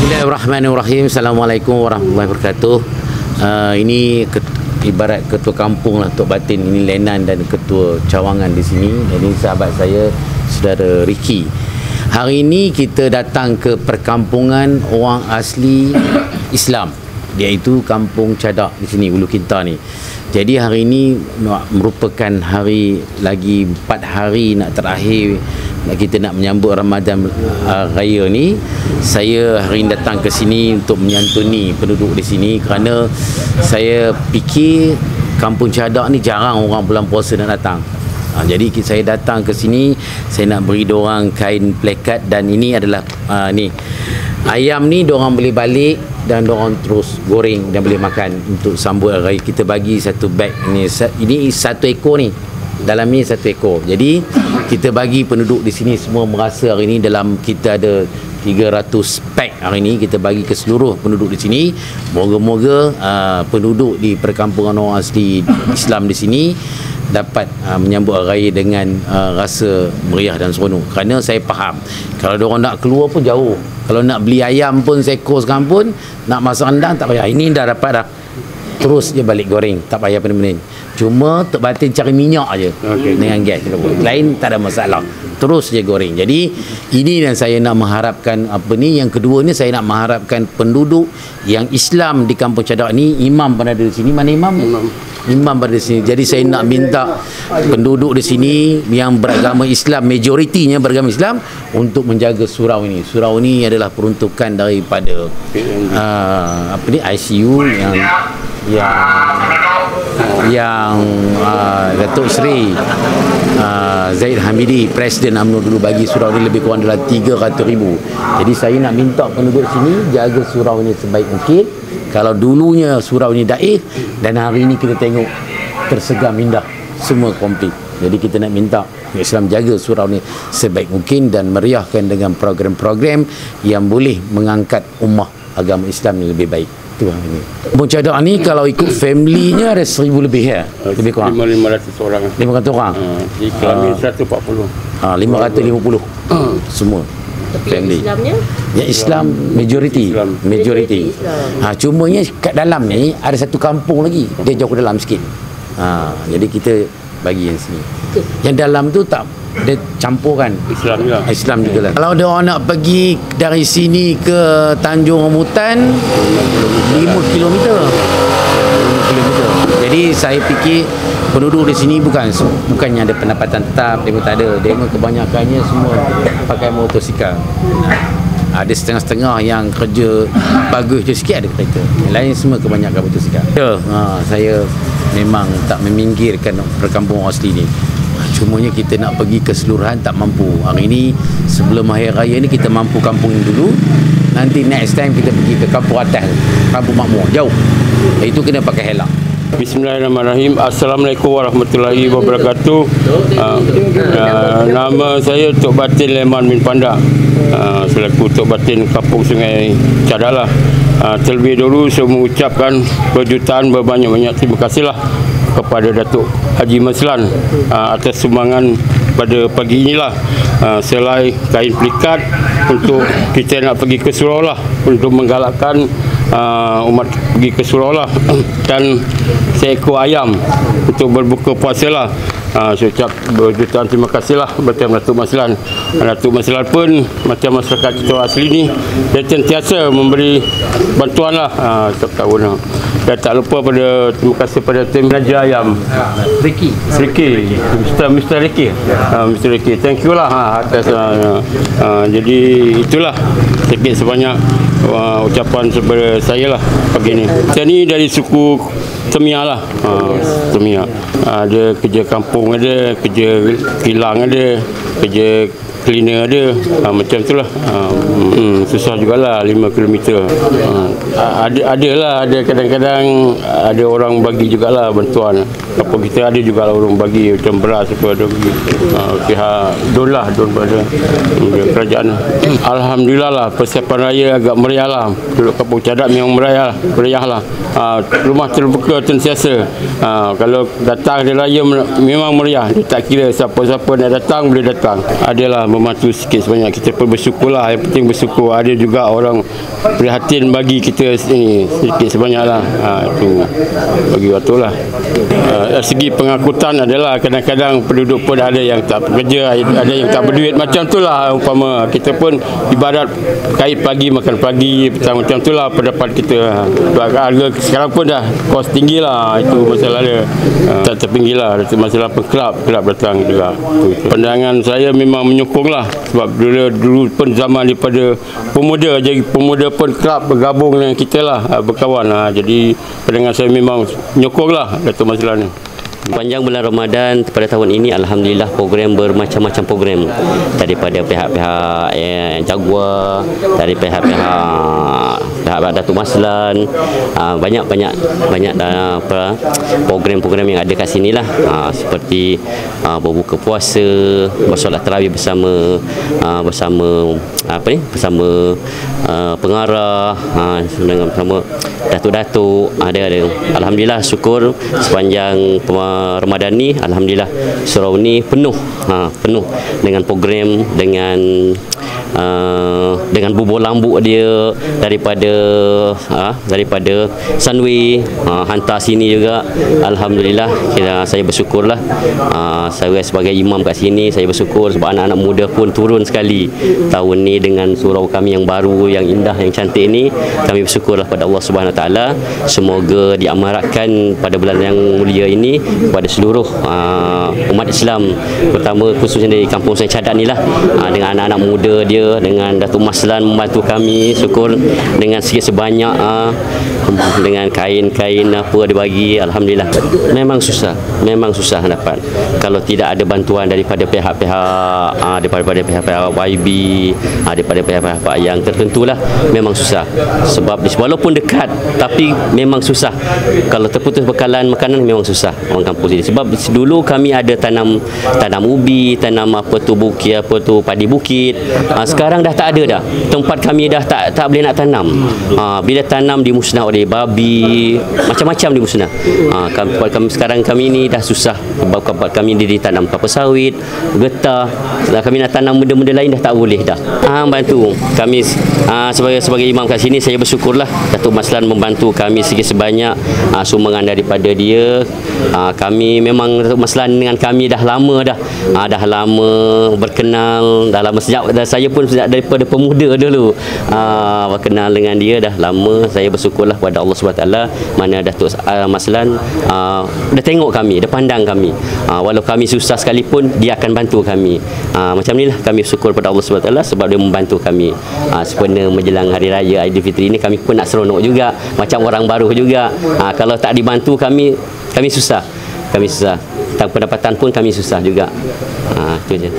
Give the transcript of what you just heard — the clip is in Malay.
Bismillahirrahmanirrahim. Assalamualaikum warahmatullahi wabarakatuh. Ini ibarat ketua kampung lah, Tok Batin. Ini Lenan dan ketua cawangan di sini. Ini sahabat saya, saudara Ricky. Hari ini kita datang ke perkampungan orang asli Islam, iaitu Kampung Cadak di sini, Ulu Kinta ni. Jadi hari ini merupakan hari lagi 4 hari nak terakhir kita nak menyambut Ramadan Raya ni. Saya hari ini datang ke sini untuk menyantuni penduduk di sini kerana saya fikir Kampung Cadak ni jarang orang bulan puasa nak datang. Jadi saya datang ke sini, saya nak beri diorang kain plekat, dan ini adalah ni ayam ni diorang boleh balik dan diorang terus goreng dan boleh makan untuk sambut hari. Kita bagi satu beg ni, ini 1 ekor ni, dalam ni 1 ekor. Jadi kita bagi penduduk di sini semua merasa hari ni dalam kita ada 300 pack hari ni kita bagi ke seluruh penduduk di sini. Moga-moga penduduk di perkampungan orang asli Islam di sini dapat menyambut hari raya dengan rasa meriah dan seronok. Kerana saya faham kalau diorang nak keluar pun jauh, kalau nak beli ayam pun seekor sekarang pun, nak masak rendang tak payah. Ini dah dapat dah, terus je balik goreng, tak payah pening-pening. Cuma Tok Batin cari minyak aje dengan gas, lain tak ada masalah, terus je goreng. Jadi ini yang saya nak mengharapkan apa ni. Yang kedua ni, saya nak mengharapkan penduduk yang Islam di Kampung Cadak ni, imam pun ada di sini. Mana imam? Imam pada sini. Jadi saya nak minta penduduk di sini yang beragama Islam, majoritinya beragama Islam, untuk menjaga surau ini. Surau ini adalah peruntukan daripada apa ni, ICU yang Datuk Seri Zaid Hamidi, Presiden UMNO dulu bagi surau ini lebih kurang adalah 300,000. Jadi saya nak minta penduduk sini jaga surau ini sebaik mungkin. Kalau dulunya surau ini daif, dan hari ini kita tengok tersegam indah, semua komplit. Jadi kita nak minta Islam jaga surau ini sebaik mungkin dan meriahkan dengan program-program yang boleh mengangkat ummah agama Islam ini lebih baik. Itu yang ini. Kampung Cadak ni kalau ikut family-nya ada 1,000 lebih ya. Lebih kurang 500 orang. 500 orang. Di Kelamin 140. 550 semua. Family. Islamnya? Ya, Islam majoriti. Majoriti. Cumanya kat dalam ni ada satu kampung lagi, dia jauh ke dalam sikit. Jadi kita bagi yang sini. Yang dalam tu tak, dia campurkan Islam juga lah. Kalau dia orang nak pergi dari sini ke Tanjung Rambutan 5 km. Jadi saya fikir penduduk di sini bukannya ada pendapatan tetap, dia pun tak ada. Dia kebanyakannya semua pakai motosikal. Ada setengah-setengah yang kerja bagus je sikit ada kereta. Yang lain semua kebanyakan motosikal. Saya memang tak meminggirkan perkampungan asli ni. Cumanya kita nak pergi keseluruhan tak mampu. Hari ini sebelum Hari Raya ni kita mampu kampung ini dulu. Nanti next time kita pergi ke kampung atas, Kampung Makmur, jauh. Itu kena pakai helak. Bismillahirrahmanirrahim. Assalamualaikum warahmatullahi wabarakatuh. Nama saya Tok Batin Leman bin Pandak, selaku Tok Batin Kampung Sungai Cadak lah. Terlebih dahulu saya mengucapkan berjutaan berbanyak-banyak terima kasihlah kepada Datuk Haji Maslan atas sumbangan pada pagi inilah, selai kain pelikat untuk kita nak pergi ke surau lah, untuk menggalakkan umat pergi ke surau lah, dan seekor ayam untuk berbuka puasa lah. Saya ucap berjutaan terima kasih lah kepada Datuk Maslan. Datuk Maslan pun macam masyarakat kita asli ni, dia sentiasa memberi bantuan lah setiap tahun. Dan tak lupa pada terima kasih pada tim Raja Ayam Ricky, Mr. Ricky, Mr. Ricky, thank you lah atas jadi itulah sedikit sebanyak ucapan kepada saya lah pagi ni. Saya ni dari suku Temia lah, Temia. Ada kerja kampung, ada kerja kilang, ada kerja cleaner, ada macam itulah. Susah jugalah 5 km. Ada kadang-kadang ada orang bagi jugalah bantuan. Apa kita ada juga orang bagi macam beras apa ada bagi. Pihak don pada kerajaan. Alhamdulillah lah, persiapan raya agak meriah lah. Duduk Kampung Cadak memang meriah lah. Rumah terbuka sentiasa. Kalau datang hari raya memang meriah. Dia tak kira siapa-siapa nak datang boleh datang. belakang. Adalah membantu sikit sebanyak, kita pun bersyukurlah. Yang penting bersyukur. Ada juga orang prihatin bagi kita ini sedikit sebanyaklah. Itu bagi waktu lah. Segi pengangkutan adalah kadang-kadang penduduk pun ada yang tak bekerja, ada yang tak berduit, macam itulah. Umpama kita pun ibarat kait pagi makan pagi, macam itulah pendapat kita. Harga sekarang pun dah kos tinggi lah, itu masalah dia. Tak terpinggir lah, masalah kelab datang juga. Pandangan saya memang menyokong lah, sebab dulu pun zaman daripada pemuda, jadi pemuda pun kelab bergabung dengan kita lah, berkawan lah. Jadi pandangan saya memang menyokong lah itu masalah ni. Panjang bulan Ramadan pada tahun ini, alhamdulillah program bermacam-macam program, daripada pihak-pihak Jaguar, dari pihak-pihak Datuk Maslan, banyak program-program yang ada kat sini lah, seperti berbuka puasa, bersolat tarawih bersama pengarah, bersama datuk-datuk, ada. Alhamdulillah, syukur sepanjang Ramadan ni, alhamdulillah surau ni penuh dengan program, dengan bubur lambuk dia daripada Sunway, hantar sini juga. Alhamdulillah, saya bersyukurlah. Saya sebagai imam kat sini, saya bersyukur sebab anak-anak muda pun turun sekali tahun ni dengan surau kami yang baru, yang indah, yang cantik ni. Kami bersyukurlah pada Allah Subhanahu Wa Taala. Semoga diamanatkan pada bulan yang mulia ini kepada seluruh umat Islam, terutama khususnya di kampung Sungai Cadat ni lah, dengan anak-anak muda dia, dengan Datuk Maslan membantu kami, syukur dengan sikit sebanyak, dengan kain-kain apa dibagi. Alhamdulillah. Memang susah dapat. Kalau tidak ada bantuan daripada pihak-pihak YB, daripada pihak-pihak yang tertentulah, memang susah. Sebab walaupun dekat, tapi memang susah. Kalau terputus bekalan makanan, memang susah orang kampung sini. Sebab dulu kami ada tanam ubi, tanam padi bukit. Sekarang dah tak ada dah. Tempat kami dah tak boleh nak tanam. Bila tanam dimusnah oleh babi, macam-macam dimusnah. Sekarang kami ni dah susah, sebab tempat kami ditanam kelapa sawit, getah. Kami nak tanam benda-benda lain dah tak boleh dah. Bantu kami sebagai imam kat sini, saya bersyukurlah Datuk Maslan membantu kami sikit sebanyak, sumbangan daripada dia. Kami memang Datuk Maslan dengan kami dah lama berkenal, dah lama sejak saya pun sejak daripada pemuda dulu berkenal dengan dia dah lama. Saya bersyukurlah pada Allah SWT, mana Datuk Maslan dah tengok kami, dah pandang kami, walau kami susah sekalipun dia akan bantu kami. Macam ni lah kami syukur pada Allah SWT, sebab dia membantu kami. Sempena menjelang Hari Raya Aidilfitri ni, kami pun nak seronok juga, macam orang baru juga. Kalau tak dibantu kami susah. Pendapatan pun kami susah juga. Itu je.